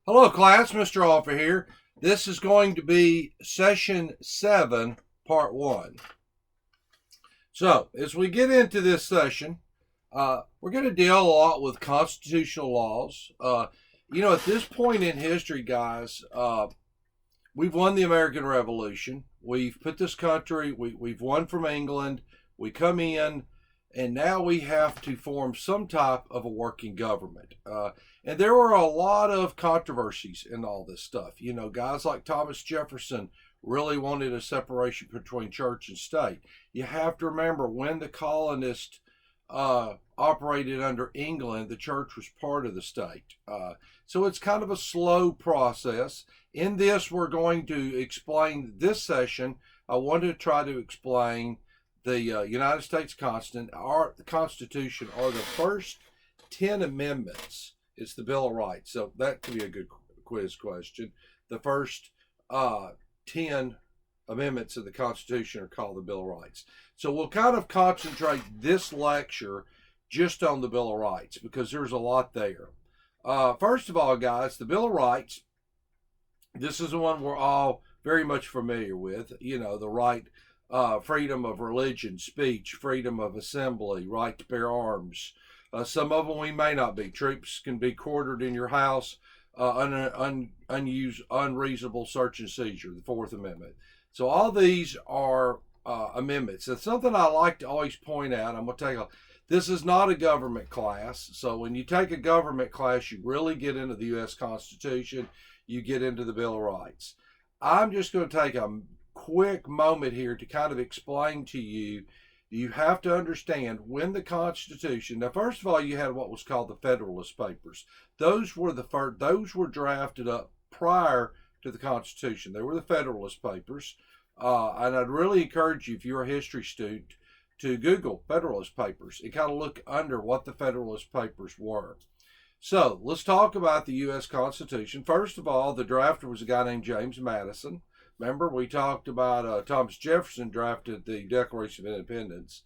Hello, class. Mr. Offer here. This is going to be session 7, part 1. So, as we get into this session, we're going to deal a lot with constitutional laws. At this point in history, guys, we've won the American Revolution. We've put this country, we've won from England. We come in, and now we have to form some type of a working government. And there were a lot of controversies in all this stuff. You know, guys like Thomas Jefferson really wanted a separation between church and state. You have to remember when the colonists operated under England, the church was part of the state. So it's kind of a slow process. In this, we're going to explain this session. I want to try to explain the United States Constitution, or the first 10 amendments. It's the Bill of Rights. So that could be a good quiz question. The first 10 amendments of the Constitution are called the Bill of Rights. So we'll kind of concentrate this lecture just on the Bill of Rights because there's a lot there. First of all, guys, the Bill of Rights, this is the one we're all very much familiar with. You know, the right, freedom of religion, speech, freedom of assembly, right to bear arms. Some of them we may not be. Troops can be quartered in your house, unreasonable search and seizure, the Fourth Amendment. So all these are amendments. It's something I like to always point out. I'm going to take this is not a government class. So when you take a government class, you really get into the U.S. Constitution. You get into the Bill of Rights. I'm just going to take a quick moment here to kind of explain to you. You have to understand when the Constitution. Now, first of all, you had what was called the Federalist Papers. Those were the first. Those were drafted up prior to the Constitution. They were the Federalist Papers, and I'd really encourage you, if you're a history student, to Google Federalist Papers and kind of look under what the Federalist Papers were. So let's talk about the U.S. Constitution. First of all, the drafter was a guy named James Madison. Remember, we talked about Thomas Jefferson drafted the Declaration of Independence.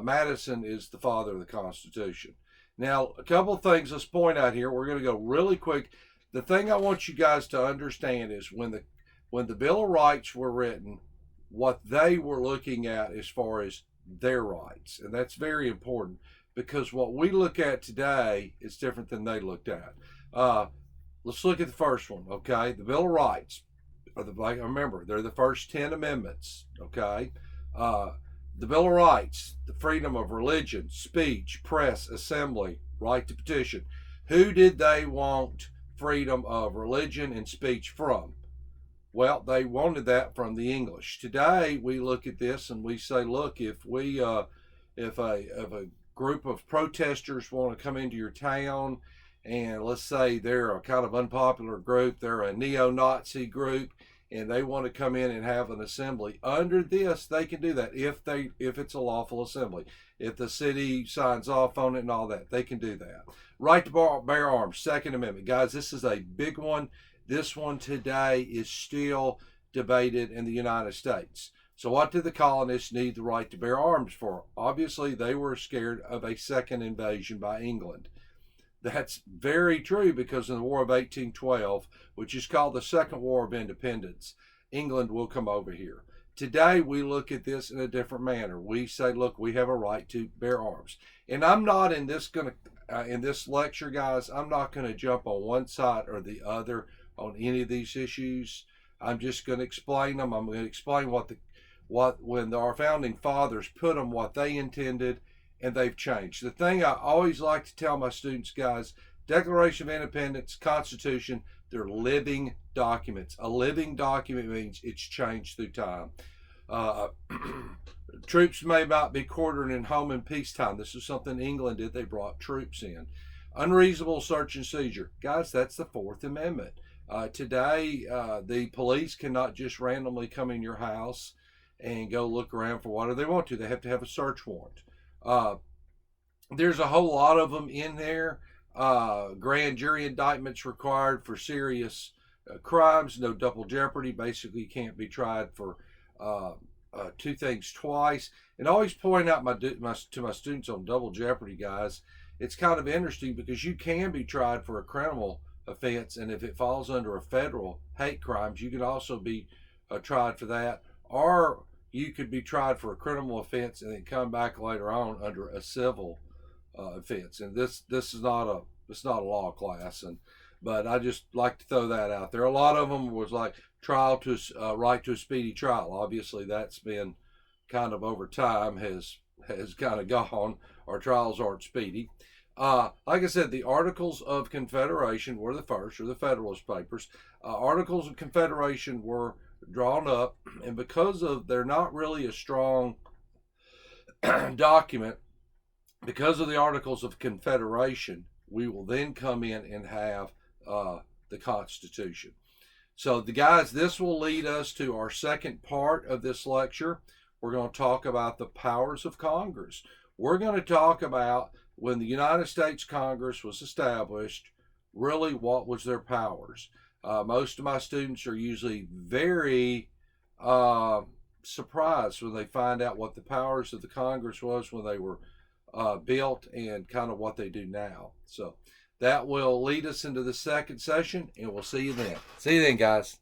Madison is the father of the Constitution. Now, a couple of things let's point out here. We're going to go really quick. The thing I want you guys to understand is when the Bill of Rights were written, what they were looking at as far as their rights. And that's very important because what we look at today is different than they looked at. Let's look at the first one, okay? The Bill of Rights. Remember, they're the first 10 amendments, okay? The Bill of Rights, the freedom of religion, speech, press, assembly, right to petition. Who did they want freedom of religion and speech from? Well, they wanted that from the English. Today, we look at this and we say, look, if a group of protesters want to come into your town, and let's say they're a kind of unpopular group, they're a neo-Nazi group, and they want to come in and have an assembly. Under this, they can do that if it's a lawful assembly. If the city signs off on it and all that, they can do that. Right to bear arms, Second Amendment. Guys, this is a big one. This one today is still debated in the United States. So what did the colonists need the right to bear arms for? Obviously, they were scared of a second invasion by England. That's very true because in the War of 1812, which is called the Second War of Independence, England will come over here. Today, we look at this in a different manner. We say, look, we have a right to bear arms. And I'm not in this lecture, guys, I'm not going to jump on one side or the other on any of these issues. I'm just going to explain them. I'm going to explain when our founding fathers put them, what they intended, and they've changed. The thing I always like to tell my students, guys, Declaration of Independence, Constitution, they're living documents. A living document means it's changed through time. Troops may not be quartered in home in peacetime. This is something England did. They brought troops in. Unreasonable search and seizure. Guys, that's the Fourth Amendment. Today, the police cannot just randomly come in your house and go look around for whatever they want to. They have to have a search warrant. There's a whole lot of them in there. Grand jury indictments required for serious crimes. No double jeopardy. Basically, you can't be tried for two things twice. And I always point out to my students on double jeopardy, guys, it's kind of interesting because you can be tried for a criminal offense, and if it falls under a federal hate crimes, you can also be tried for that, or you could be tried for a criminal offense and then come back later on under a civil offense. And this is not a law class, but I just like to throw that out there. A lot of them was like trial to right to a speedy trial. Obviously, that's been kind of over time has kind of gone. Our trials aren't speedy. Like I said, the Articles of Confederation were the first, or the Federalist Papers. Articles of Confederation were drawn up, and because of they're not really a strong document, because of the Articles of Confederation, we will then come in and have the Constitution. So, the guys, this will lead us to our second part of this lecture. We're going to talk about the powers of Congress. We're going to talk about when the United States Congress was established, really what was their powers. Most of my students are usually very surprised when they find out what the powers of the Congress was when they were built and kind of what they do now. So that will lead us into the second session, and we'll see you then. See you then, guys.